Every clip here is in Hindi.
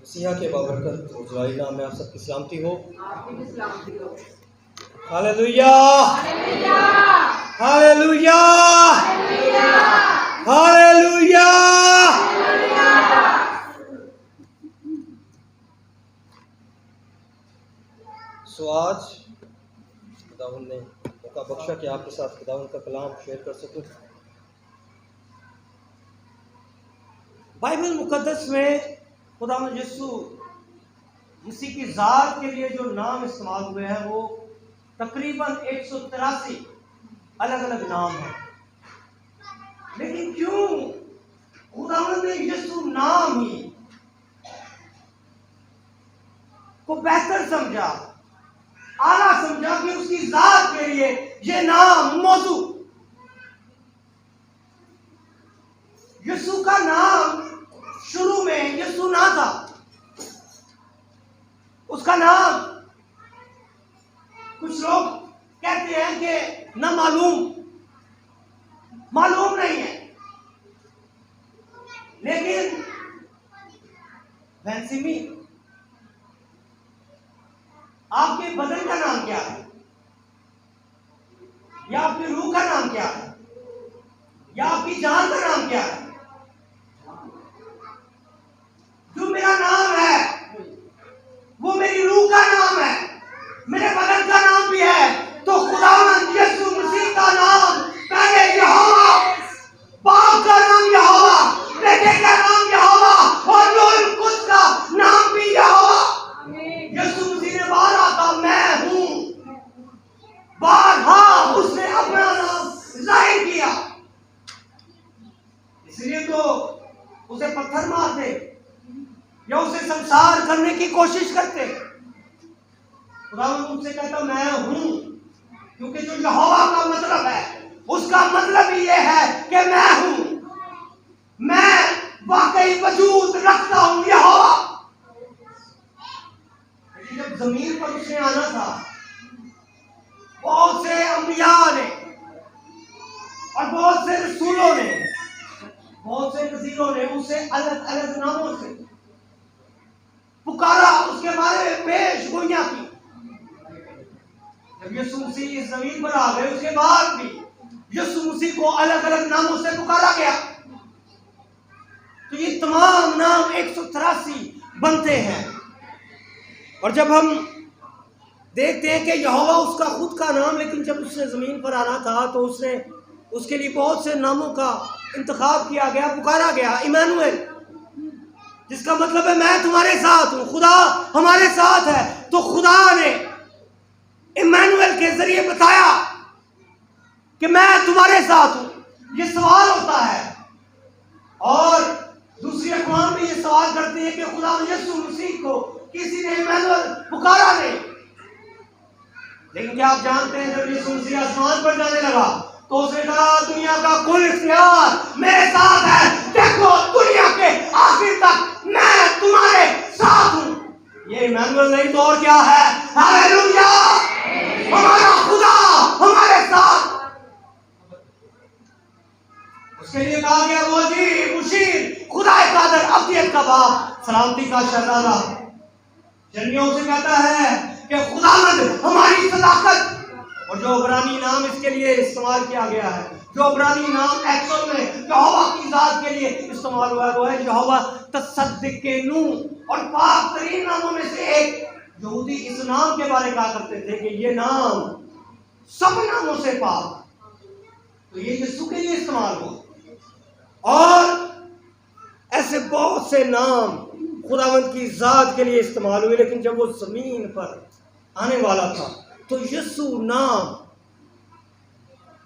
मसीहा के बाबरकत और जुलाई नाम में आप सबकी सलामती हो। आपकी भी सलामती हो। Hallelujah hallelujah hallelujah. सो आज खुदावंद ने मौका बख्शा कि आपके साथ खुदावंद का कलाम शेयर कर सकूं। बाइबल मुकद्दस में खुदावंद यीशु मसीह की ज़ात के लिए जो नाम इस्तेमाल हुए हैं वो तकरीबन 183 अलग अलग नाम हैं। लेकिन क्यों खुदावंद ने यीशु नाम ही को बेहतर समझा, आला समझा कि उसकी ज़ात के लिए ये नाम मौजूद। यीशु का नाम शुरू में यीशु ना था, उसका नाम कुछ लोग कहते हैं कि ना मालूम नहीं है। लेकिन वैंसिमी, आपके बदन का नाम क्या है, या आपकी रूह का नाम क्या है, या आपकी जान का नाम क्या है? जो मेरा नाम है वो मेरी रूह का नाम है, मेरे बदन का नाम भी है। तो खुदावंद यीशु मसीह का नाम पहले यहोवा, बाप का नाम यहोवा, बेटे का नाम यहोवा और रूहुल कुद्स का नाम भी यहोवा। यीशु मसीह ने बारहा कहा मैं हूं, बारहा उसने अपना नाम जाहिर किया। इसलिए तो उसे पत्थर मारते या उसे संसार करने की कोशिश करते। खुदावंद उनसे कहता मैं हूं, क्योंकि जो यहोवा का मतलब है उसका मतलब ही ये है कि मैं हूं, मैं वाकई वजूद रखता हूं यहोवा। जब जमीन पर उसने आना था, बहुत से अंबिया ने और बहुत से रसूलों ने, बहुत से नज़ीरों ने उसे अलग अलग नामों से पुकारा, उसके बारे में पेश गोइयां की। जब यीशु मसीह इस जमीन पर आ गए, उसके बाद भी यीशु मसीह को अलग अलग नामों से पुकारा गया। तो ये तमाम नाम 183 बनते हैं। और जब हम देखते हैं कि यहोवा उसका खुद का नाम, लेकिन जब उसने जमीन पर आना था तो उसने उसके लिए बहुत से नामों का इंतखाब किया गया, पुकारा गया। इमानुएल, जिसका मतलब है मैं तुम्हारे साथ हूं, खुदा हमारे साथ है। तो खुदा ने इमानुएल के जरिए बताया कि मैं तुम्हारे साथ हूं। ये सवाल होता है और दूसरी अक़वाम भी ये सवाल करती है कि खुदा यीशु मसीह को किसी ने इमानुएल पुकारा नहीं। लेकिन क्या आप जानते हैं, जब यीशु मसीह आसमान पर जाने लगा तो उसने कहा दुनिया का कुल इख्तियार मेरे साथ है, देखो दुनिया के आखिर तक मैं तुम्हारे साथ हूं। ये इमानुएल नहीं तो और क्या है? हालेलुया, हमारा खुदा हमारे साथ। उसके लिए कहा गया वो जी मुशीर, खुदा कादर, अब्दियत का बाप, सलामती का शहजादा। जन्मियों से कहता है कि खुदावंद हमारी सदाकत। और जो इब्रानी नाम इसके लिए इस्तेमाल किया गया है, जो इब्रानी नाम एक्चुअल में यहोवा की जात के लिए इस्तेमाल हुआ है, वो है यहोवा तसद्दिक़ेनू। और पाक तरीन नामों में से एक। यहूदी इस नाम के बारे में कहा करते थे कि ये नाम सब नामों से पाक। तो ये यीशु के लिए इस्तेमाल हुआ। और ऐसे बहुत से नाम खुदावंद की जात के लिए इस्तेमाल हुए। लेकिन जब वो जमीन पर आने वाला था तो यीशु नाम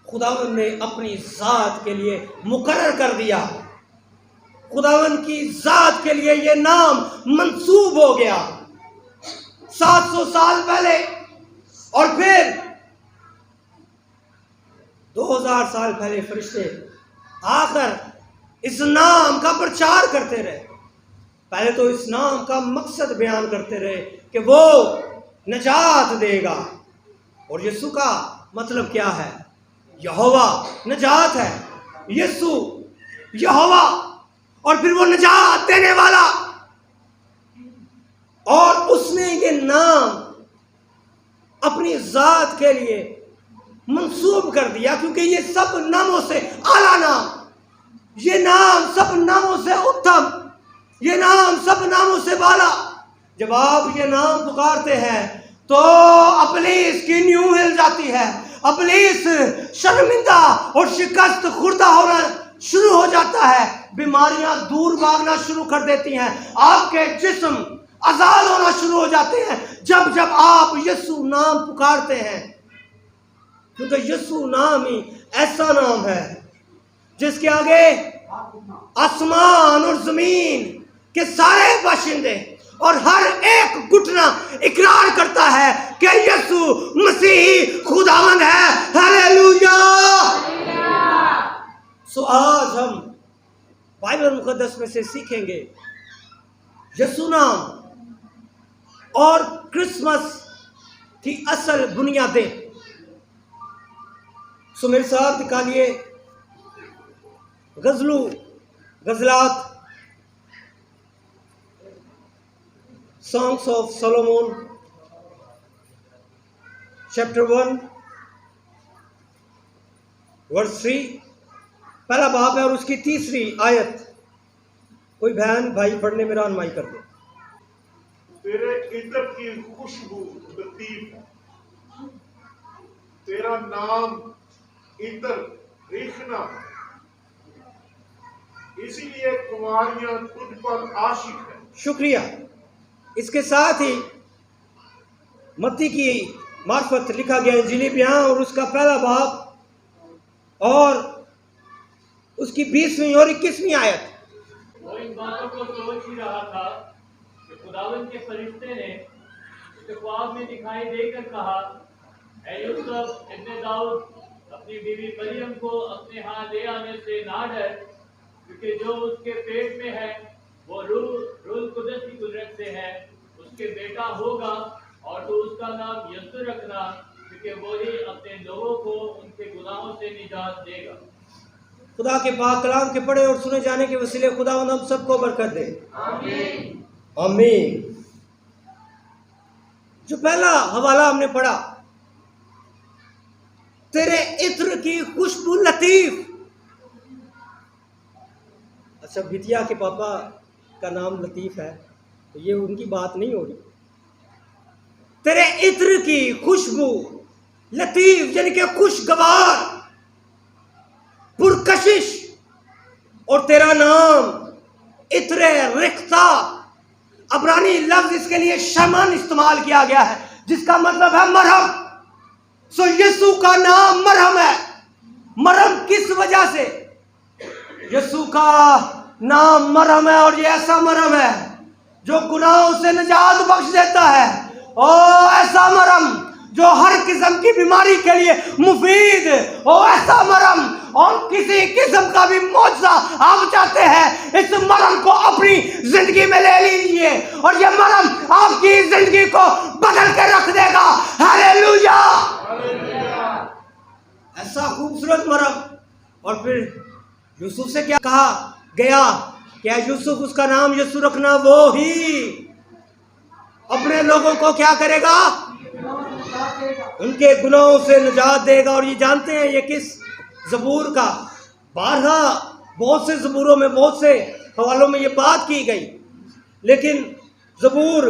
खुदावंद ने अपनी जात के लिए मुकर्रर कर दिया। खुदावंद की जात के लिए यह नाम मंसूब हो गया 700 साल पहले। और फिर 2000 साल पहले फरिश्ते आकर इस नाम का प्रचार करते रहे। पहले तो इस नाम का मकसद बयान करते रहे कि वो नजात देगा। और यीशु का मतलब क्या है? यहोवा नजात है, यीशु यहोवा, और फिर वो नजात देने वाला। और उसने ये नाम अपनी जात के लिए मंसूब कर दिया, क्योंकि ये सब नामों से आला नाम, ये नाम सब नामों से उत्तम, ये नाम सब नामों से बाला। जब आप ये नाम पुकारते हैं तो इब्लीस की नींव हिल जाती है, इब्लीस शर्मिंदा और शिकस्त खुर्दा होना शुरू हो जाता है, बीमारियां दूर भागना शुरू कर देती हैं, आपके जिस्म आजाद होना शुरू हो जाते हैं जब जब आप यीशु नाम पुकारते हैं। क्योंकि यीशु नाम ही ऐसा नाम है जिसके आगे आसमान और जमीन के सारे बाशिंदे और हर एक घुटना इकरार करता है कि यीशु मसीह खुदावंद है। हालेलुया। सो आज हम बाइबल मुकद्दस में से सीखेंगे यीशु नाम और क्रिसमस की असल बुनियादें। सो मेरे साथ निकालिए गजलात songs of Solomon chapter 1 verse 3, पहला बाब है और उसकी 3री आयत। कोई बहन भाई पढ़ने में रहनुमाई कर दे। तेरे इत्र की खुशबू लतीफ है, तेरा नाम इत्र रेखना, इसीलिए कुमारियां तुझ पर आशिक है। शुक्रिया। इसके साथ ही मत्ती की मार्फत लिखा गया इंजील बयान और उसका पहला बाब और उसकी 20वीं और 21वीं आयत। वो इन बातों को सोच ही रहा था कि खुदावंद के फरिश्ते ने उसे ख्वाब में दिखाई देकर कहा, ऐ यूसुफ इब्ने दाऊद, अपनी बीवी मरियम को अपने यहाँ ले आने से ना डर, क्योंकि जो उसके पेट में है वो रूह कुदस की कुदरत से है। उसके बेटा होगा और तो उसका नाम यीशु रखना, क्योंकि वो ही अपने लोगों को उनके गुनाहों से निजात देगा। खुदा के पाक कलाम के पढ़े और सुने जाने के वसीले खुदावंद हम सबको बरकत दे। आमीन। आमीन। जो पहला हवाला हमने पढ़ा, तेरे इत्र की खुशबू लतीफ। अच्छा, बिटिया के पापा का नाम लतीफ है तो ये उनकी बात नहीं हो रही। तेरे इत्र की खुशबू लतीफ यानी कि खुशगवार, पुरकशिश, और तेरा नाम इत्रे रिख्ता, अब्रानी लफ्ज इसके लिए शमन इस्तेमाल किया गया है जिसका मतलब है मरहम। सो यीशु का नाम मरहम है। मरहम किस वजह से? यीशु का नाम मरहम है और ये ऐसा मरहम है जो गुनाहों से निजात बख्श देता है। ओ ऐसा मरहम जो हर किस्म की बीमारी के लिए मुफीद, ओ ऐसा मरहम, और किसी किस्म का भी मौजज़ा आप चाहते हैं इस मरहम को अपनी जिंदगी में ले लीजिए और ये मरहम आपकी जिंदगी को बदल के रख देगा। हालेलुया। ऐसा खूबसूरत मरहम। और फिर यूसुफ से क्या कहा गया? क्या यूसुफ उसका नाम यीशु रखना, वो ही अपने लोगों को क्या करेगा? उनके गुनाहों से निजात देगा। और ये जानते हैं ये किस ज़बूर का? बारहा बहुत से ज़बूरों में, बहुत से हवालों में ये बात की गई, लेकिन ज़बूर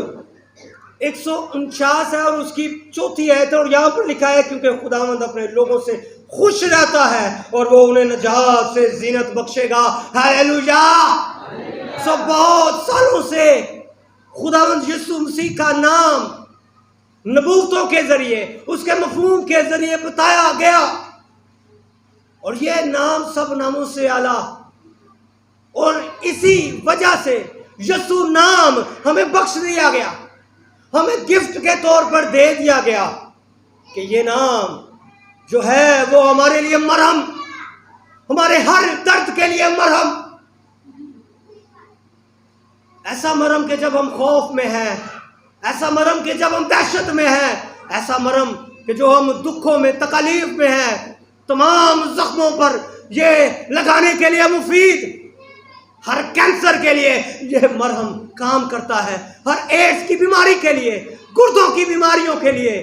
149 है और उसकी 4थी आयत है और यहाँ पर लिखा है, क्योंकि खुदावंद अपने लोगों से खुश रहता है और वो उन्हें निजात से जीनत बख्शेगा। हालेलुया। सो बहुत सालों से खुदावंद यीशु मसीह का नाम नबूवतों के जरिए, उसके मफहूम के जरिए बताया गया और यह नाम सब नामों से आला, और इसी वजह से यीशु नाम हमें बख्श दिया गया, हमें गिफ्ट के तौर पर दे दिया गया कि ये नाम जो है वो हमारे लिए मरहम, हमारे हर दर्द के लिए मरहम। ऐसा मरहम कि जब हम खौफ में हैं, ऐसा मरहम कि जब हम दहशत में हैं, ऐसा मरहम कि जो हम दुखों में, तकलीफ में हैं, तमाम जख्मों पर ये लगाने के लिए मुफीद, हर कैंसर के लिए ये मरहम काम करता है। हर एड्स की बीमारी के लिए, गुर्दों की बीमारियों के लिए,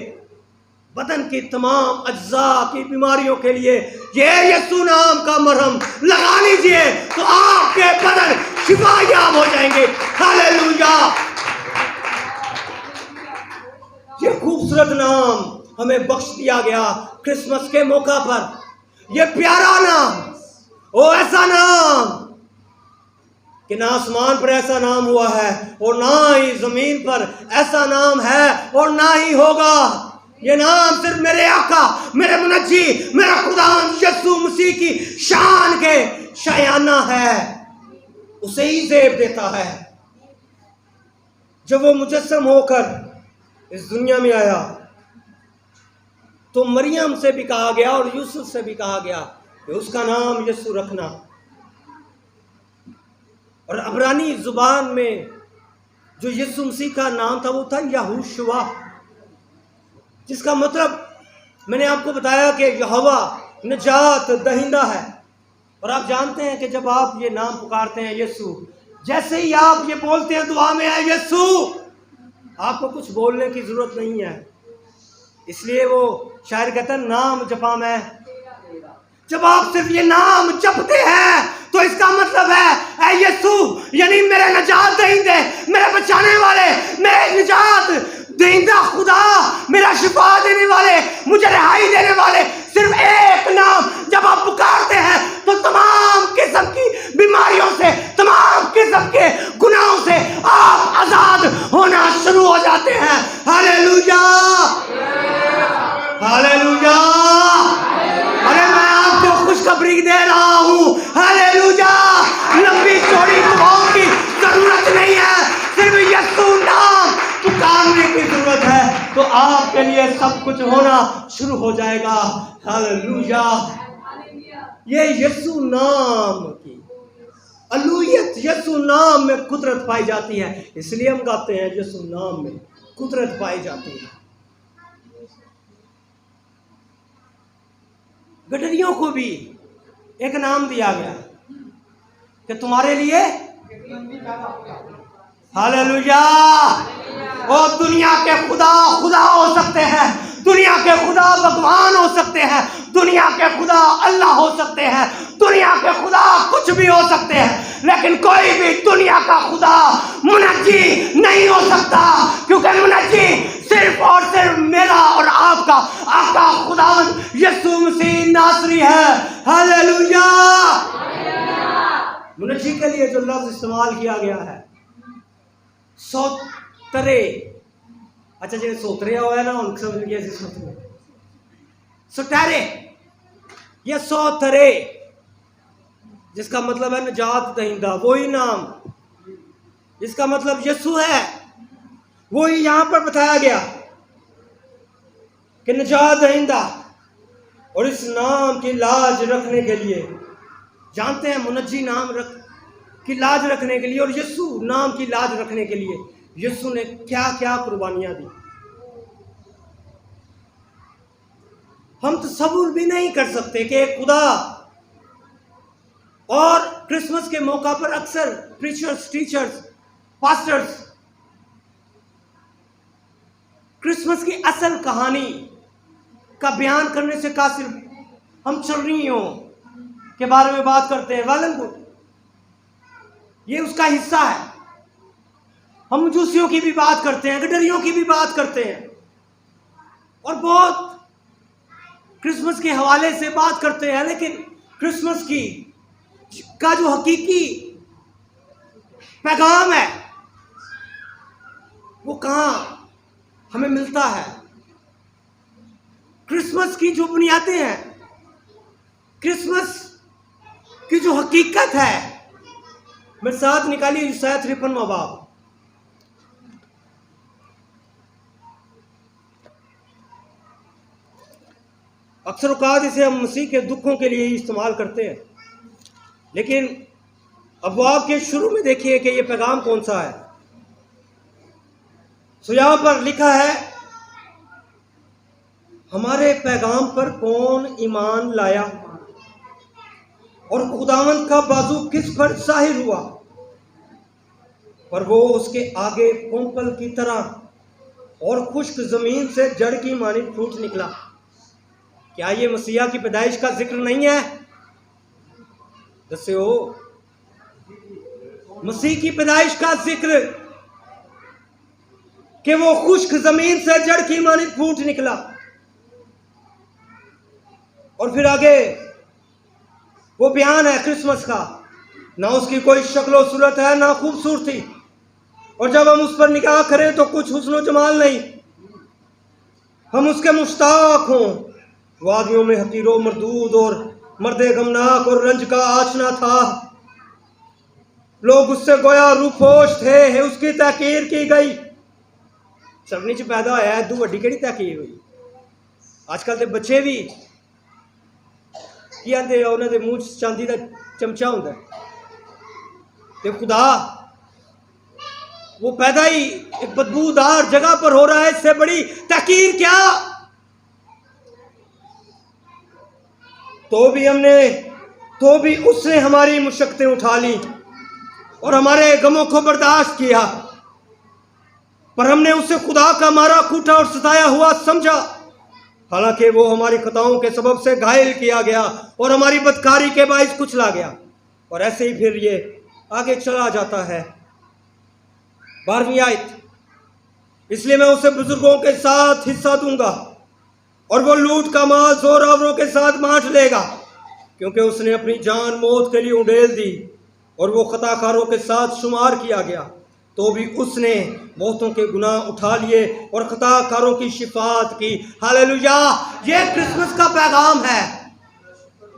बदन की तमाम अज्जा की बीमारियों के लिए ये यीशु नाम का मरहम लगा लीजिए तो आपके बदन शिफायाब हो जाएंगे। हालेलुया। ये खूबसूरत नाम हमें बख्श दिया गया क्रिसमस के मौका पर। ये प्यारा नाम, ओ ऐसा नाम कि ना आसमान पर ऐसा नाम हुआ है और ना ही जमीन पर ऐसा नाम है और ना ही होगा। ये नाम सिर्फ मेरे आका, मेरे मुनज्जी, मेरा खुदा यीशु मसीह की शान के शायाना है, उसे ही ज़ेब देता है। जब वो मुजस्सम होकर इस दुनिया में आया तो मरियम से भी कहा गया और यूसुफ से भी कहा गया कि उसका नाम यीशु रखना। और अब्रानी जुबान में जो यीशु मसीह का नाम था वो था यहोशुआ, जिसका मतलब मैंने आपको बताया कि यहोवा निजात दहिंदा है। और आप जानते हैं कि जब आप ये नाम पुकारते हैं यीशु, जैसे ही आप ये बोलते हैं दुआ में है यीशु, आपको कुछ बोलने की जरूरत नहीं है। इसलिए वो शायर कहते हैं नाम जपा मैं। जब आप सिर्फ ये नाम जपते हैं तो इसका मतलब है ऐ यीशु, यानी मेरे निजात दहिंदे, मेरे बचाने वाले, मेरे निजात दहिंदा खुदा, मेरा शिफा देने वाले, मुझे रिहाई देने वाले। सिर्फ एक नाम जब आप पुकारते हैं तो तमाम किस्म की बीमारियों से, तमाम किस्म के गुनाहों से आप आजाद होना शुरू हो जाते हैं। Hallelujah, hallelujah. अरे मैं आपको खुशखबरी दे रहा हूँ, हालेलुया। लंबी चौड़ी दुआओं की जरूरत नहीं है, सिर्फ यीशु नाम पुकारने की जरूरत है तो आपके लिए सब कुछ होना शुरू हो जाएगा। हालेलुया। ये यीशु नाम की अलूहियत, यीशु नाम में कुदरत पाई जाती है। इसलिए हम गाते हैं यीशु नाम में कुदरत पाई जाती है। गडरियों को भी एक नाम दिया गया कि तुम्हारे लिए, हालेलुया। वो दुनिया के खुदा खुदा हो सकते हैं, दुनिया के खुदा भगवान हो सकते हैं, दुनिया के खुदा अल्लाह हो सकते हैं, दुनिया के खुदा कुछ भी हो सकते हैं, लेकिन कोई भी दुनिया का खुदा मुनज्जी नहीं हो सकता, क्योंकि मुनज्जी सिर्फ और सिर्फ मेरा और आपका आका खुदावंद यीशु मसीह नासरी है। हालेलुया। मुनज्जी के लिए जो लफ्ज इस्तेमाल किया गया है सोतरे, अच्छा जो सोतरे हुआ है ना उनके समझ में कैसे सोतरे, सोटारे या सोतरे, जिसका मतलब है निजात दहिंदा, वही नाम जिसका मतलब यीशु है, वही यहां पर बताया गया कि निजात दहिंदा। और इस नाम की लाज रखने के लिए, जानते हैं मुनज्जी नाम की लाज रखने के लिए और यीशु नाम की लाज रखने के लिए यीशु ने क्या क्या कुर्बानियां दी, हम तसव्वुर भी नहीं कर सकते कि खुदा। और क्रिसमस के मौका पर अक्सर प्रीचर्स, टीचर्स, पास्टर्स क्रिसमस की असल कहानी का बयान करने से का सिर्फ हम चलनियों के बारे में बात करते हैं, वेल एंड गुड, ये उसका हिस्सा है। हम मजूसियों की भी बात करते हैं, गडरियों की भी बात करते हैं और बहुत क्रिसमस के हवाले से बात करते हैं, लेकिन क्रिसमस का जो हकीकी पैगाम है वो कहाँ हमें मिलता है। क्रिसमस की जो बुनियादें हैं, क्रिसमस की जो हकीकत है, मेरे साथ निकालिए यूसाया 53वां बाब। अक्सर औकात इसे हम मसीह के दुखों के लिए ही इस्तेमाल करते हैं, लेकिन अबवाब के शुरू में देखिए कि ये पैगाम कौन सा है। सो यहां पर लिखा है, हमारे पैगाम पर कौन ईमान लाया और खुदावंद का बाजू किस पर जाहिर हुआ पर वो उसके आगे कोंपल की तरह और खुश्क जमीन से जड़ की मानिंद फूट निकला। क्या ये मसीहा की पैदाइश का जिक्र नहीं है? दस्यो, मसीह की पैदाइश का जिक्र कि वो खुश्क जमीन से जड़ की मानिंद फूट निकला। और फिर आगे वो बयान है क्रिसमस का, ना उसकी कोई शक्लो सूरत है ना खूबसूरती, और जब हम उस पर निगाह करें तो कुछ हुस्न जमाल नहीं। हम उसके मुश्ताक हों। वादियों में हकीरो मरदूद और मर्दे गमनाक और रंज का आशना था। लोग उससे गोया रूपोश थे, उसकी तहकीर की गई। सबनी च पैदा होया इदू वड्डी केड़ी तहकीर हुई? आजकल के बच्चे भी की आंदे, उन्होंने मूँह च चांदी का चमचा होंदा ते खुदा वो पैदा ही एक बदबूदार जगह पर हो रहा है। इससे बड़ी तहकीर क्या? तो भी उसने हमारी मुशक्कतें उठा ली और हमारे गमों को बर्दाश्त किया, पर हमने उसे खुदा का मारा कूटा और सताया हुआ समझा। हालांकि वो हमारी खताओं के सबब से घायल किया गया और हमारी बदकारी के बाइस कुचला गया। और ऐसे ही फिर ये आगे चला जाता है। 12वीं आयत, इसलिए मैं उसे बुजुर्गों के साथ हिस्सा दूंगा और वो लूट का माल जोरावरों के साथ बांट लेगा, क्योंकि उसने अपनी जान मौत के लिए उड़ेल दी और वो खताकारों के साथ शुमार किया गया। तो भी उसने बहुतों के गुनाह उठा लिए और खताकारों की शिफात की। हालेलुया! ये क्रिसमस का पैगाम है।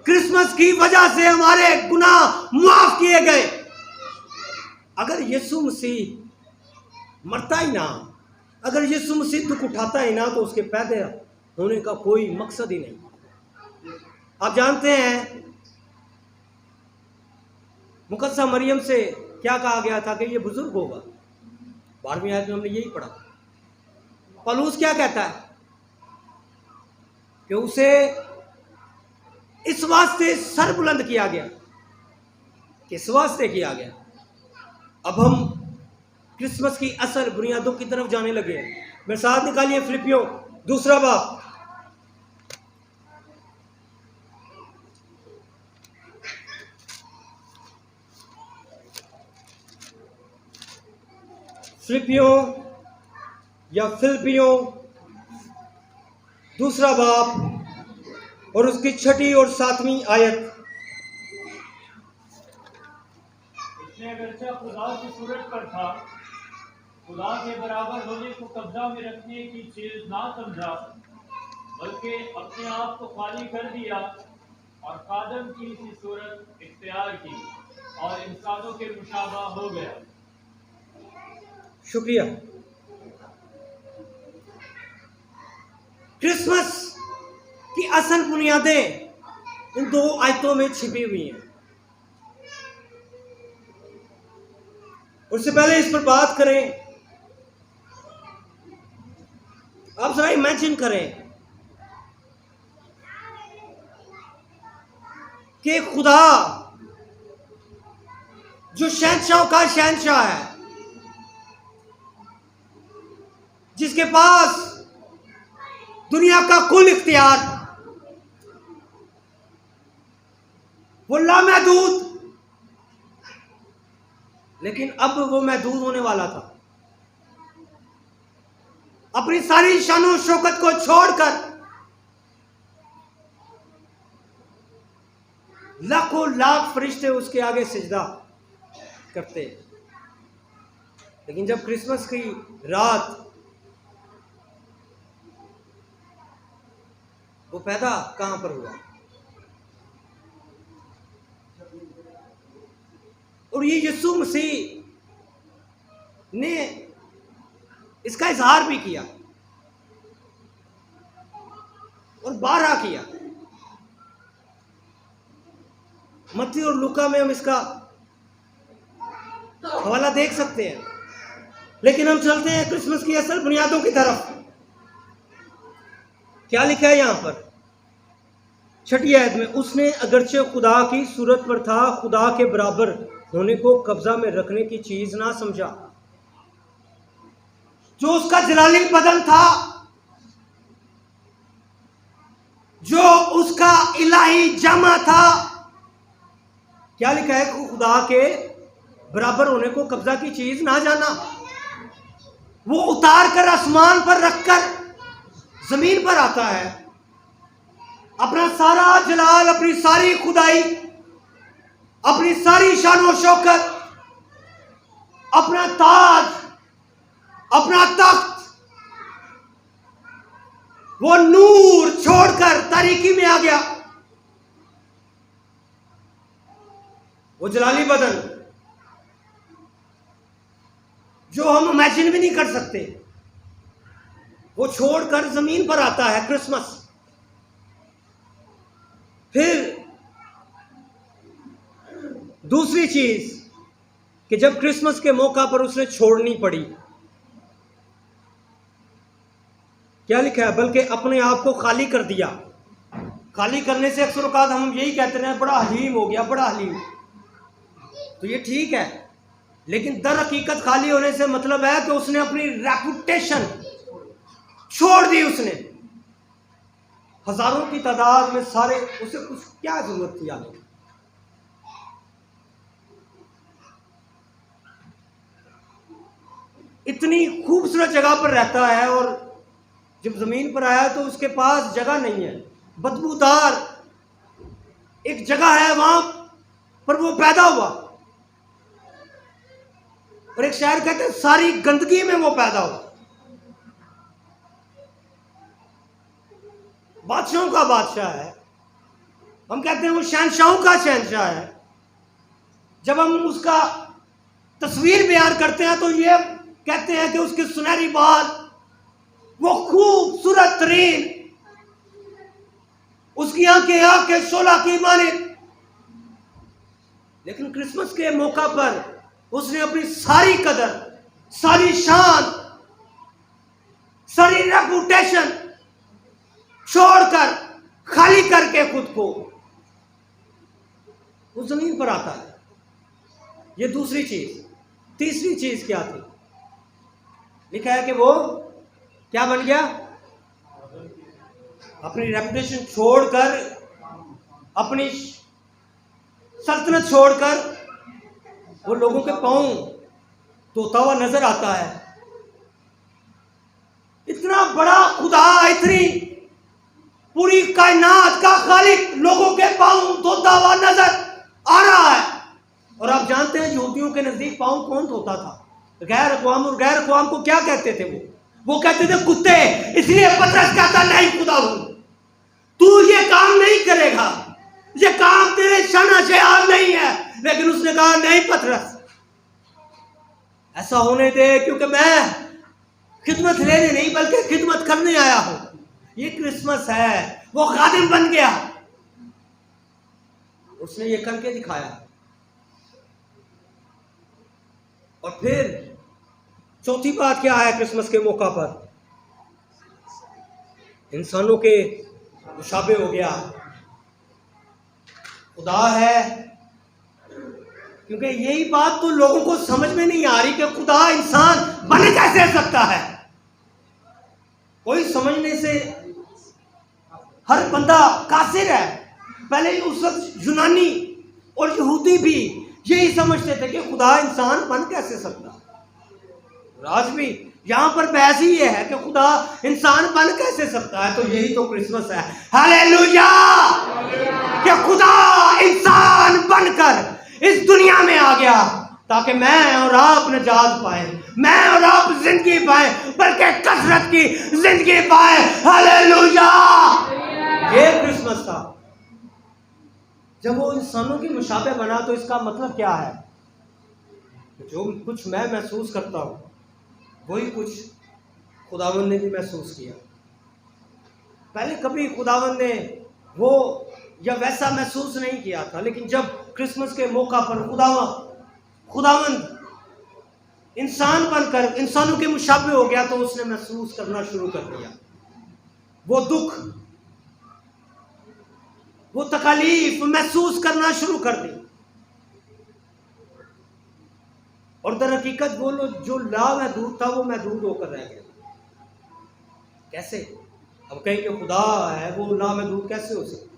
क्रिसमस की वजह से हमारे गुनाह माफ किए गए। अगर यीशु मसीह मरता ही ना, अगर यीशु मसीह दुख उठाता ही ना, तो उसके पैदा होने का कोई मकसद ही नहीं। आप जानते हैं मुकद्दसा मरियम से क्या कहा गया था कि ये बुजुर्ग होगा। 12वीं आयत में हमने यही पढ़ा। पौलुस क्या कहता है कि उसे इस वास्ते सर बुलंद किया गया। किस वास्ते किया गया? अब हम क्रिसमस की असल बुनियादों की तरफ जाने लगे हैं। मेरे साथ निकालिए फिलिपियों 2 बाब। फिलिपियों 2 बाब और उसकी 6ठी और 7वीं आयत। उसने अगरचे खुदा की सूरत पर था, खुदा के बराबर होने को कब्जा में रखने की चीज ना समझा, बल्कि अपने आप को खाली कर दिया और आदम की सी सूरत इख्तियार की और इंसानों के मुशाबा हो गया। शुक्रिया। क्रिसमस की असल बुनियादें इन 2 आयतों में छिपी हुई हैं। उससे पहले इस पर बात करें, आप जरा इमेजिन करें कि खुदा जो शहंशाह का शहंशाह है, जिसके पास दुनिया का कुल इख्तियार, वो लामहदूद, लेकिन अब वो महदूद होने वाला था। अपनी सारी शानो शौकत को छोड़कर लाखों लाख फरिश्ते उसके आगे सिजदा करते। लेकिन जब क्रिसमस की रात वो पैदा कहां पर हुआ? और ये यीशु मसीह ने इसका इजहार भी किया और 12 किया। मत्ती और लूका में हम इसका हवाला देख सकते हैं। लेकिन हम चलते हैं क्रिसमस की असल बुनियादों की तरफ। क्या लिखा है यहां पर 6ठी आयत में? उसने अगरचे खुदा की सूरत पर था, खुदा के बराबर होने को कब्जा में रखने की चीज ना समझा। जो उसका जलाली बदन था, जो उसका इलाही जामा था। क्या लिखा है कि खुदा के बराबर होने को कब्जा की चीज ना जाना। वो उतार कर आसमान पर रखकर जमीन पर आता है, अपना सारा जलाल, अपनी सारी खुदाई, अपनी सारी शान और शौकत, अपना ताज, अपना तख्त, वो नूर छोड़कर तारीकी में आ गया। वो जलाली बदन जो हम इमेजिन भी नहीं कर सकते, वो छोड़कर जमीन पर आता है क्रिसमस। फिर दूसरी चीज कि जब क्रिसमस के मौका पर उसने छोड़नी पड़ी, क्या लिखा है? बल्कि अपने आप को खाली कर दिया। खाली करने से अक्सर औकात हम यही कहते हैं, बड़ा हलीम हो गया, बड़ा हलीम। तो ये ठीक है, लेकिन दर हकीकत खाली होने से मतलब है कि उसने अपनी रेपुटेशन छोड़ दी। उसने हजारों की तादाद में सारे, उसे कुछ क्या जरूरत थी आने की? इतनी खूबसूरत जगह पर रहता है और जब जमीन पर आया तो उसके पास जगह नहीं है। बदबूदार एक जगह है वहां पर वो पैदा हुआ, और एक शायर कहते हैं सारी गंदगी में वो पैदा हुआ। बादशाहों का बादशाह है, हम कहते हैं वो शहंशाहों का शहंशाह है। जब हम उसका तस्वीर बयान करते हैं तो ये कहते हैं कि उसके सुनहरी बाल, वो खूबसूरत तरीन, उसकी आंखें शोला की माने। लेकिन क्रिसमस के मौका पर उसने अपनी सारी कदर, सारी शान, सारी रेपुटेशन छोड़कर, खाली करके खुद को उस जमीन पर आता है। ये दूसरी चीज। तीसरी चीज क्या थी? लिखा है कि वो क्या बन गया? अपनी रेपुटेशन छोड़कर, अपनी सल्तनत छोड़कर वो लोगों के पांव धोता हुआ नजर आता है। इतना बड़ा खुदा, इतनी पूरी कायनात का खालिक लोगों के पांव धोता हुआ नजर आ रहा है। और आप जानते हैं यहूदियों के नजदीक पांव कौन धोता था? गैर अक़वाम। और गैर अक़वाम को क्या कहते थे? वो कहते थे कुत्ते। इसलिए पतरस कहता नहीं खुदा हूं, तू ये काम नहीं करेगा, ये काम तेरे शाना शेआर नहीं है। लेकिन उसने कहा नहीं पतरस, ऐसा होने दे, क्योंकि मैं खिदमत लेने नहीं बल्कि खिदमत करने आया हूं। ये क्रिसमस है। वो खादिम बन गया, उसने ये करके दिखाया। और फिर चौथी बात क्या है क्रिसमस के मौका पर? इंसानों के मुशाबे हो गया। खुदा है, क्योंकि यही बात तो लोगों को समझ में नहीं आ रही कि खुदा इंसान बन कैसे सकता है। कोई समझने से हर बंदा कासिर है। पहले उस वक्त यूनानी और यहूदी भी यही समझते थे कि खुदा इंसान बन कैसे सकता। आज भी यहां पर बहस ही ये है कि खुदा इंसान बन कैसे सकता है। तो यही तो क्रिसमस है। हालेलुया! कि खुदा इंसान बनकर इस दुनिया में आ गया ताकि मैं और आप निजात पाए, मैं और आप जिंदगी पाए, बल्कि कसरत की जिंदगी पाए। हालेलुया! ये क्रिसमस था। जब वो इंसानों की मुशाबे बना तो इसका मतलब क्या है? जो कुछ मैं महसूस करता हूं वही कुछ खुदावंद ने भी महसूस किया। पहले कभी खुदावंद ने वो या वैसा महसूस नहीं किया था, लेकिन जब क्रिसमस के मौका पर खुदावंद इंसान बनकर इंसानों के मुशाबे हो गया तो उसने महसूस करना शुरू कर दिया। वो दुख, वो तकलीफ महसूस करना शुरू कर दी। और दर हकीकत वो जो लामहदूद था वो महदूद होकर रह गया। कैसे? अब कहीं कि खुदा है वो लामहदूद कैसे हो सकता?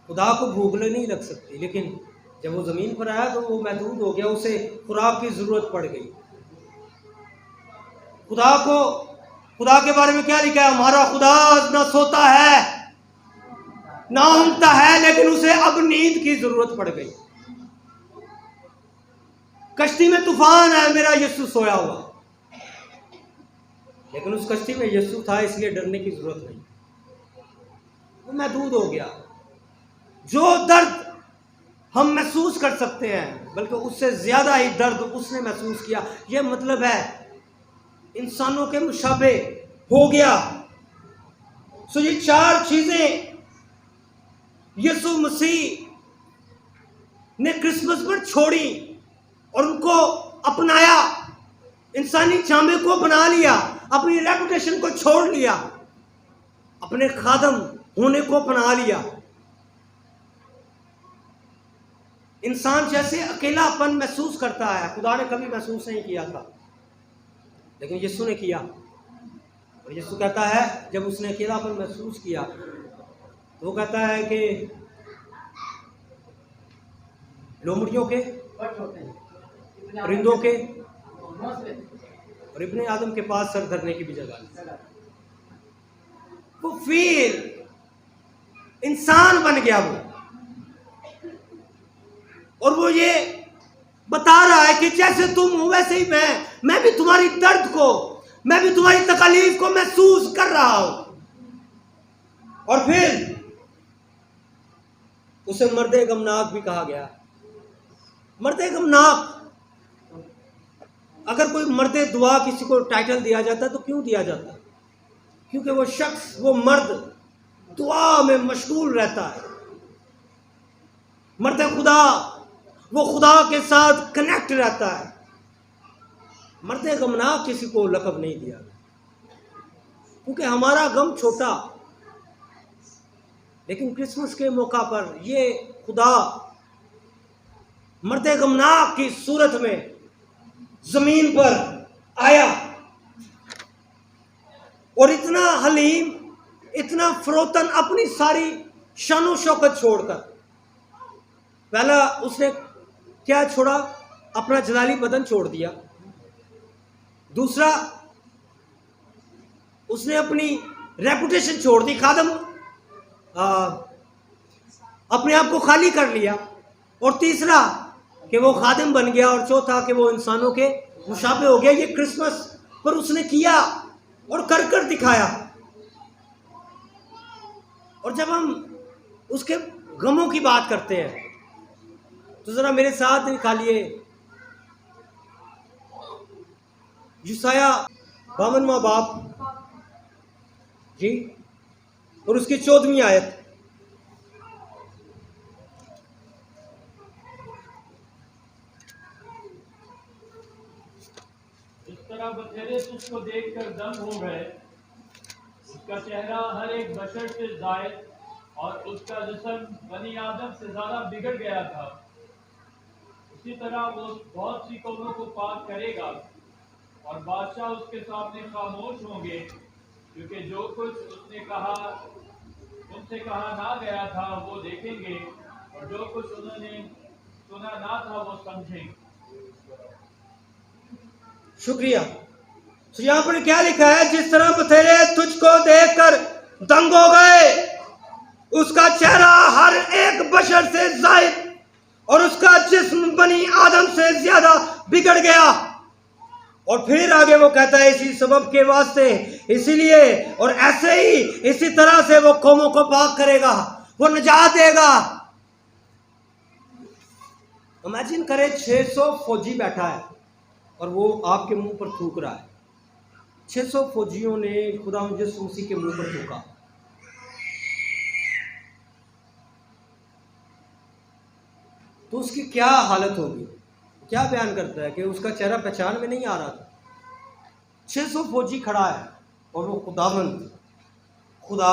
खुदा को भूख नहीं लग सकती, लेकिन जब वो ज़मीन पर आया तो वो महदूद हो गया, उसे खुराक की ज़रूरत पड़ गई। खुदा के बारे में क्या लिखा है? हमारा खुदा ना सोता है ना ऊँघता है, लेकिन उसे अब नींद की ज़रूरत पड़ गई। कश्ती में तूफान है, मेरा यीशु सोया हुआ, लेकिन उस कश्ती में यीशु था, इसलिए डरने की ज़रूरत नहीं। वो महदूद हो गया। जो दर्द हम महसूस कर सकते हैं, बल्कि उससे ज़्यादा ही दर्द उसने महसूस किया। यह मतलब है इंसानों के मुशाबे हो गया। सो ये 4 चीज़ें यीशु मसीह ने क्रिसमस पर छोड़ी और उनको अपनाया, इंसानी चांबे को बना लिया, अपनी रेपुटेशन को छोड़ लिया, अपने खादम होने को अपना लिया। इंसान जैसे अकेलापन महसूस करता है, खुदा ने कभी महसूस नहीं किया था, लेकिन यीशु ने किया। और यीशु कहता है जब उसने अकेलापन महसूस किया तो वो कहता है कि लोमड़ियों के, परिंदों के और इब्ने आदम के पास सर धरने की भी जगह नहीं। वो फिर इंसान बन गया वो, और वो ये बता रहा है कि जैसे तुम हो वैसे ही मैं भी तुम्हारी दर्द को, मैं भी तुम्हारी तकलीफ को महसूस कर रहा हूं। और फिर उसे मर्दे गमनाक भी कहा गया। मर्दे गमनाक, अगर कोई मर्दे दुआ किसी को टाइटल दिया जाता तो क्यों दिया जाता? क्योंकि वो शख्स, वो मर्द दुआ में मशगूल रहता है। मर्दे खुदा, वो खुदा के साथ कनेक्ट रहता है। मर्दे गमनाक किसी को लक़ब नहीं दिया, क्योंकि हमारा गम छोटा। लेकिन क्रिसमस के मौका पर ये खुदा मर्दे गमनाक की सूरत में जमीन पर आया और इतना हलीम, इतना फरोतन, अपनी सारी शानो शौकत छोड़कर, पहला उसने क्या छोड़ा? अपना जलाली बदन छोड़ दिया। दूसरा, उसने अपनी रेपुटेशन छोड़ दी, खादम अपने आप को खाली कर लिया। और तीसरा कि वो खादिम बन गया। और चौथा कि वो इंसानों के मुशाबे हो गया। ये क्रिसमस पर उसने किया और कर दिखाया। और जब हम उसके गमों की बात करते हैं तो जरा मेरे साथ निकालिए यशाया 52वां बाब जी और उसकी 14वीं आयत। इस तरह बथेरे तुझको देखकर दंग हो गए, उसका चेहरा हर एक बशर से जायद और उसका जिस्म बनी आदम से ज्यादा बिगड़ गया था। इसी तरह वो बहुत सी कौमों को पाक करेगा और बादशाह उसके सामने खामोश होंगे, क्योंकि जो कुछ उनसे कहा ना गया था वो देखेंगे और जो कुछ उन्होंने सुना ना था वो समझेंगे। शुक्रिया। तो यहाँ पर क्या लिखा है? जिस तरह बथेरे तुझको देखकर दंग हो गए, उसका चेहरा हर एक बशर से जायद और उसका जिस्म बनी आदम से ज्यादा बिगड़ गया। और फिर आगे वो कहता है इसी सबब के वास्ते, इसीलिए और ऐसे ही इसी तरह से वो कौमों को पाक करेगा, वो निजात देगा। इमेजिन करे 600 फौजी बैठा है और वो आपके मुंह पर थूक रहा है। 600 फौजियों ने खुदा यीशु मसीह के मुंह पर थूका। तो उसकी क्या हालत होगी? क्या बयान करता है कि उसका चेहरा पहचान में नहीं आ रहा था। 600 फौजी खड़ा है और वो खुदा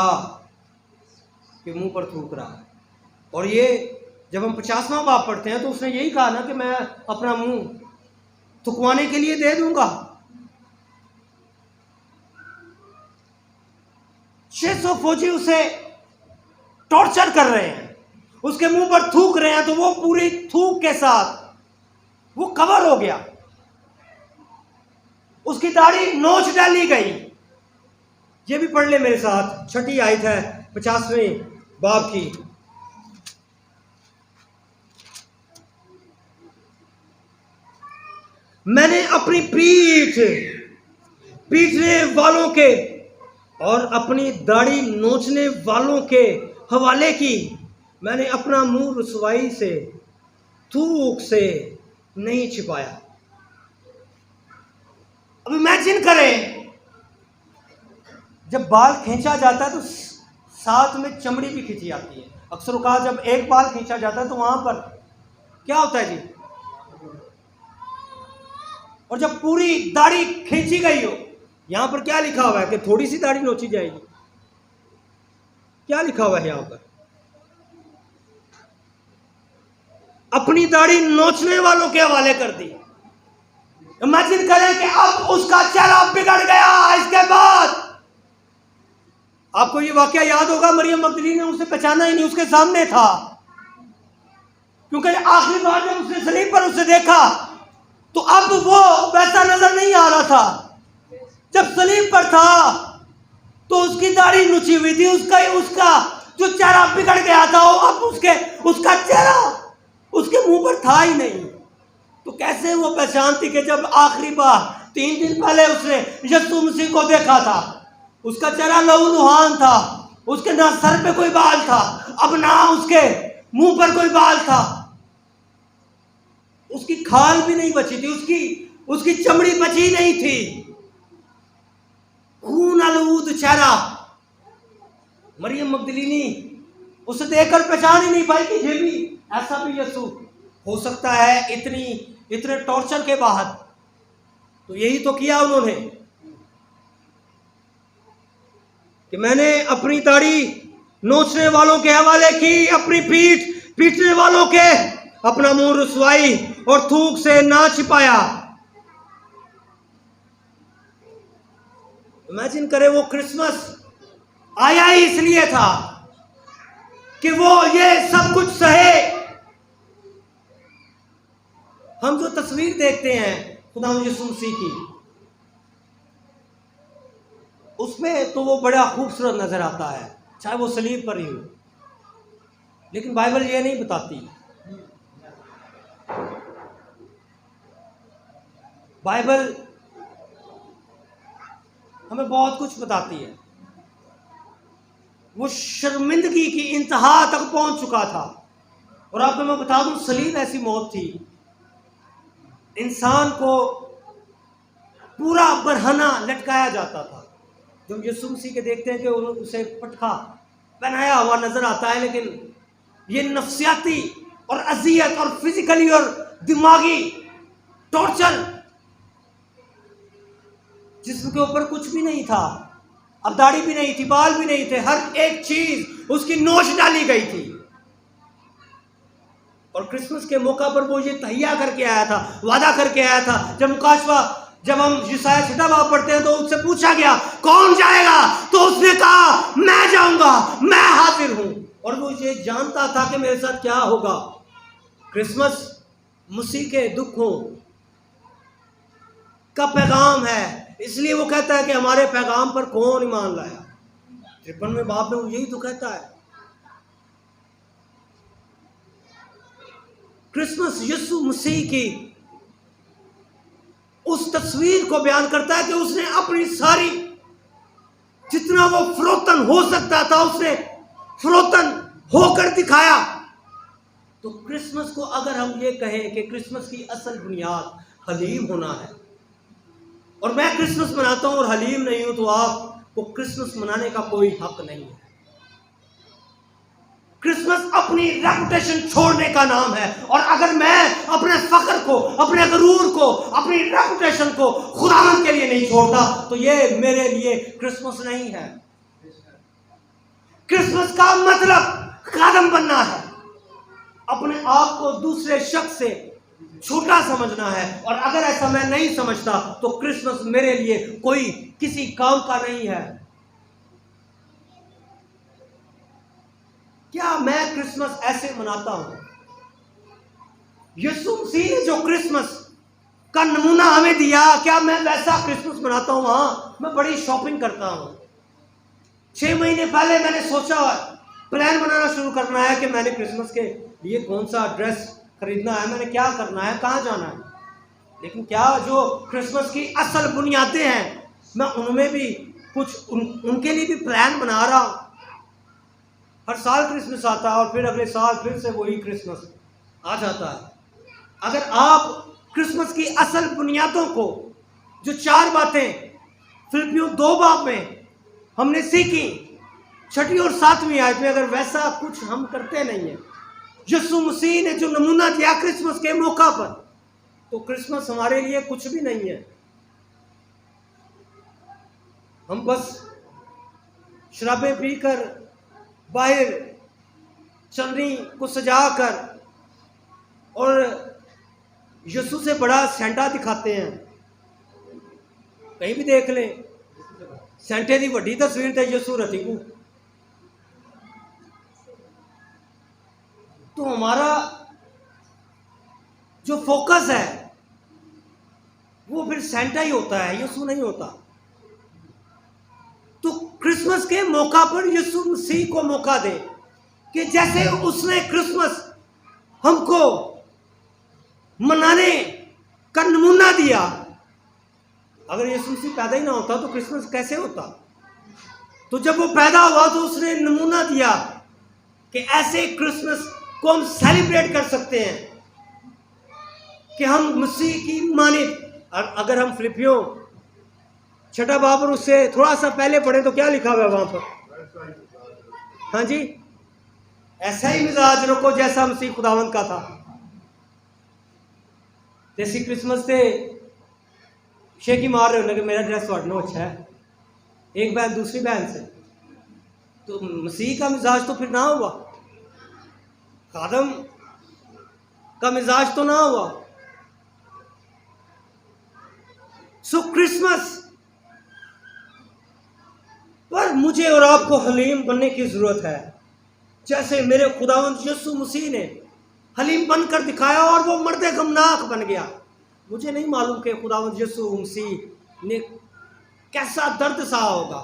के मुंह पर थूक रहा है। और ये जब हम 50वां बाब पढ़ते हैं तो उसने यही कहा ना कि मैं अपना मुंह थुकवाने के लिए दे दूंगा। 600 फौजी उसे टॉर्चर कर रहे हैं, उसके मुंह पर थूक रहे हैं, तो वो पूरी थूक के साथ वो कवर हो गया, उसकी दाढ़ी नोच डाली गई। ये भी पढ़ ले मेरे साथ, 6ठी आयत है 50वें बाब की। मैंने अपनी पीठ पीटने वालों के और अपनी दाढ़ी नोचने वालों के हवाले की। मैंने अपना मुंह रुसवाई से, थूक से नहीं छिपाया। अब इमेजिन करें, जब बाल खींचा जाता है तो साथ में चमड़ी भी खींची जाती है। अक्सर कहा जब एक बाल खींचा जाता है तो वहां पर क्या होता है जी, और जब पूरी दाढ़ी खींची गई हो, यहां पर क्या लिखा हुआ है कि थोड़ी सी दाढ़ी नोची जाएगी? क्या लिखा हुआ है यहां पर? अपनी दाढ़ी नोचने वालों के हवाले कर दी। इमेजिन करें कि अब उसका चेहरा बिगड़ गया। इसके बाद आपको ये वाकया याद होगा, मरियम मगदलीनी ने उसे पहचाना ही नहीं, उसके सामने था, क्योंकि आखिरी बार जब उसने सलीब पर उसे देखा तो अब वो वैसा नजर नहीं आ रहा था। जब सलीब पर था तो उसकी दाढ़ी नुची हुई थी, उसका जो चेहरा बिगड़ गया था, वो अब उसका चेहरा उसके मुंह पर था ही नहीं। तो कैसे वो पहचानती कि जब आखिरी बार 3 दिन पहले उसने यीशु मसीह को देखा था, उसका चेहरा लहूलुहान था, उसके ना सर पे कोई बाल था, अब ना उसके मुंह पर कोई बाल था, उसकी खाल भी नहीं बची थी, उसकी चमड़ी बची नहीं थी, खून आलूद चेहरा। मरियम मगदलीनी उसे देखकर पहचान ही नहीं पाई कि ये भी ऐसा भी यीशु हो सकता है इतने टॉर्चर के बाद। तो यही तो किया उन्होंने कि मैंने अपनी दाढ़ी नोचने वालों के हवाले की, अपनी पीठ पीटने वालों के, अपना मुंह रुसवाई और थूक से ना छिपाया। इमेजिन करें, वो क्रिसमस आया ही इसलिए था कि वो ये सब कुछ सहे। हम जो तस्वीर देखते हैं खुदा यीशु मसीह की, उसमें तो वो बड़ा खूबसूरत नजर आता है, चाहे वो सलीब पर ही हो, लेकिन बाइबल ये नहीं बताती। बाइबल हमें बहुत कुछ बताती है। वो शर्मिंदगी की इंतहा तक पहुंच चुका था। और आपको मैं बता दूं, सलीब ऐसी मौत थी, इंसान को पूरा बरहना लटकाया जाता था। जब यीशु मसीह के देखते हैं कि उसे पटखा पहनाया हुआ नजर आता है, लेकिन ये नफ्सियाती और अजियत और फिजिकली और दिमागी टॉर्चर, जिसम के ऊपर कुछ भी नहीं था, अब दाढ़ी भी नहीं थी, बाल भी नहीं थे, हर एक चीज उसकी नोच डाली गई थी। और क्रिसमस के मौका पर वो ये तहिया करके आया था, वादा करके आया था। जब हम यशायाह 6 बाब पढ़ते हैं तो उससे पूछा गया कौन जाएगा, तो उसने कहा मैं जाऊंगा, मैं हाजिर हूं। और वो ये जानता था कि मेरे साथ क्या होगा। क्रिसमस मसीह के दुखों का पैगाम है, इसलिए वो कहता है कि हमारे पैगाम पर कौन ईमान लाया। 53वें बाब में वो यही तो कहता है। क्रिसमस यीशु मसीह की उस तस्वीर को बयान करता है कि उसने अपनी सारी, जितना वो फरोतन हो सकता था, उसने फरोतन होकर दिखाया। तो क्रिसमस को अगर हम ये कहें कि क्रिसमस की असल बुनियाद हलीम होना है, और मैं क्रिसमस मनाता हूं और हलीम नहीं हूं, तो आपको क्रिसमस मनाने का कोई हक नहीं है। क्रिसमस अपनी रेपुटेशन छोड़ने का नाम है। और अगर मैं अपने फख्र को, अपने गरूर को, अपनी रेपुटेशन को खुदावंद के लिए नहीं छोड़ता, तो ये मेरे लिए क्रिसमस नहीं है। क्रिसमस का मतलब खादम बनना है। अपने आप को दूसरे शख्स से छोटा समझना है। और अगर ऐसा मैं नहीं समझता तो क्रिसमस मेरे लिए कोई किसी काम का नहीं है। क्या मैं क्रिसमस ऐसे मनाता हूं? यीशु मसीह ने जो क्रिसमस का नमूना हमें दिया, क्या मैं वैसा क्रिसमस मनाता हूं? हाँ, मैं बड़ी शॉपिंग करता हूं। 6 महीने पहले मैंने सोचा, प्लान बनाना शुरू करना है कि मैंने क्रिसमस के लिए कौन सा ड्रेस खरीदना है, मैंने क्या करना है, कहाँ जाना है। लेकिन क्या जो क्रिसमस की असल बुनियादें हैं, मैं उनमें भी कुछ उनके लिए भी प्लान बना रहा हूँ। हर साल क्रिसमस आता है और फिर अगले साल फिर से वही क्रिसमस आ जाता है। अगर आप क्रिसमस की असल बुनियादों को, जो 4 बातें फिलिपियों 2 बाब में हमने सीखी, 6वीं और 7वीं आयत में, अगर वैसा कुछ हम करते नहीं है, यीशु मसीह ने जो नमूना दिया क्रिसमस के मौका पर, तो क्रिसमस हमारे लिए कुछ भी नहीं है। हम बस शराबें पीकर, बाहर चंदनी को सजाकर और यीशु से बड़ा सेंटा दिखाते हैं। कहीं भी देख लें, सेंटे की बड़ी तस्वीर थे यीशु रथी को। तो हमारा जो फोकस है वो फिर सेंटा ही होता है, यीशु नहीं होता। तो क्रिसमस के मौका पर यीशु मसीह को मौका दे कि जैसे उसने क्रिसमस हमको मनाने का नमूना दिया। अगर यीशु मसीह पैदा ही ना होता तो क्रिसमस कैसे होता? तो जब वो पैदा हुआ तो उसने नमूना दिया कि ऐसे क्रिसमस को हम सेलिब्रेट कर सकते हैं कि हम मसीह की मानित। अगर हम फिलिपियों 6 बाब और उससे थोड़ा सा पहले पढ़े तो क्या लिखा हुआ है वहां पर? हाँ जी, ऐसा ही मिजाज रखो जैसा मसीह खुदावंत का था। जैसी क्रिसमस से शेखी मार रहे हो ना कि मेरा ड्रेस वाटना अच्छा है, एक बहन दूसरी बहन से, तो मसीह का मिजाज तो फिर ना हुआ, खादम का मिजाज तो ना हुआ। सो क्रिसमस पर मुझे और आपको हलीम बनने की जरूरत है, जैसे मेरे खुदावंत यीशु मसीह ने हलीम बनकर दिखाया और वो मर्दे गमनाक बन गया। मुझे नहीं मालूम कि खुदावंत यीशु मसीह ने कैसा दर्द सहा होगा,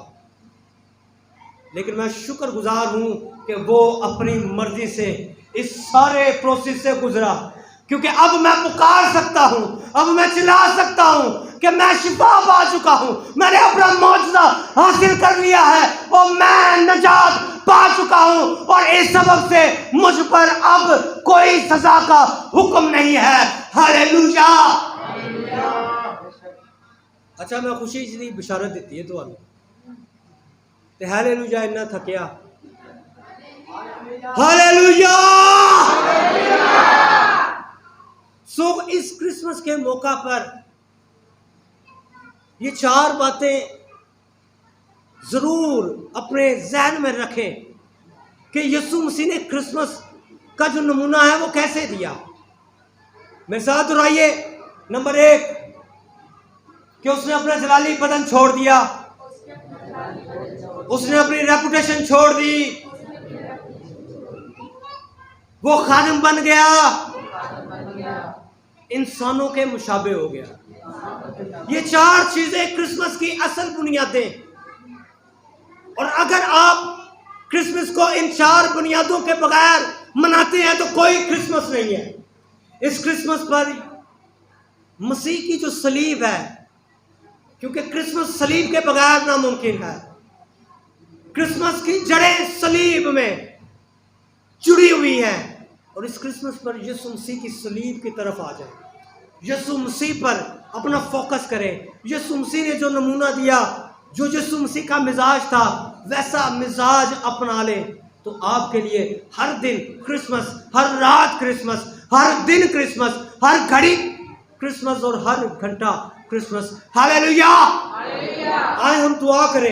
लेकिन मैं शुक्रगुजार हूं कि वो अपनी मर्जी से इस सारे प्रोसेस से गुजरा, क्योंकि अब मैं पुकार सकता हूं, अब मैं चिल्ला सकता हूं कि मैं शिफा पा चुका हूं, मैंने अपना मौजूदा हासिल कर लिया है और मैं नजात पा चुका हूं, और इस सबब से मुझ पर अब कोई सजा का हुक्म नहीं है। हालेलुया। अच्छा, मैं खुशी दी बिशारत दी है तो हालेलुया। इन्ना थकिया, हालेलुया। सो इस क्रिसमस के मौका पर ये 4 बातें जरूर अपने जहन में रखें कि यीशु मसीह ने क्रिसमस का जो नमूना है वो कैसे दिया। मेरे साथ दोहराइए। नंबर 1 कि उसने अपना जलाली बदन छोड़ दिया, उसने अपनी रेपुटेशन छोड़ दी, वो खादिम बन गया, इंसानों के मुशाबे हो गया। ये 4 चीजें क्रिसमस की असल बुनियादें। और अगर आप क्रिसमस को इन 4 बुनियादों के बगैर मनाते हैं तो कोई क्रिसमस नहीं है। इस क्रिसमस पर मसीह की जो सलीब है, क्योंकि क्रिसमस सलीब के बगैर नामुमकिन है, क्रिसमस की जड़ें सलीब में जुड़ी हुई हैं। और इस क्रिसमस पर यीशु मसीह की सलीब की तरफ आ जाए, यीशु मसीह पर अपना फोकस करें। यीशु मसीह ने जो नमूना दिया, जो यीशु मसीह का मिजाज था, वैसा मिजाज अपना लें तो आपके लिए हर दिन क्रिसमस, हर रात क्रिसमस, हर दिन क्रिसमस, हर घड़ी क्रिसमस और हर घंटा क्रिसमस। हालेलुया। आए हम दुआ करें।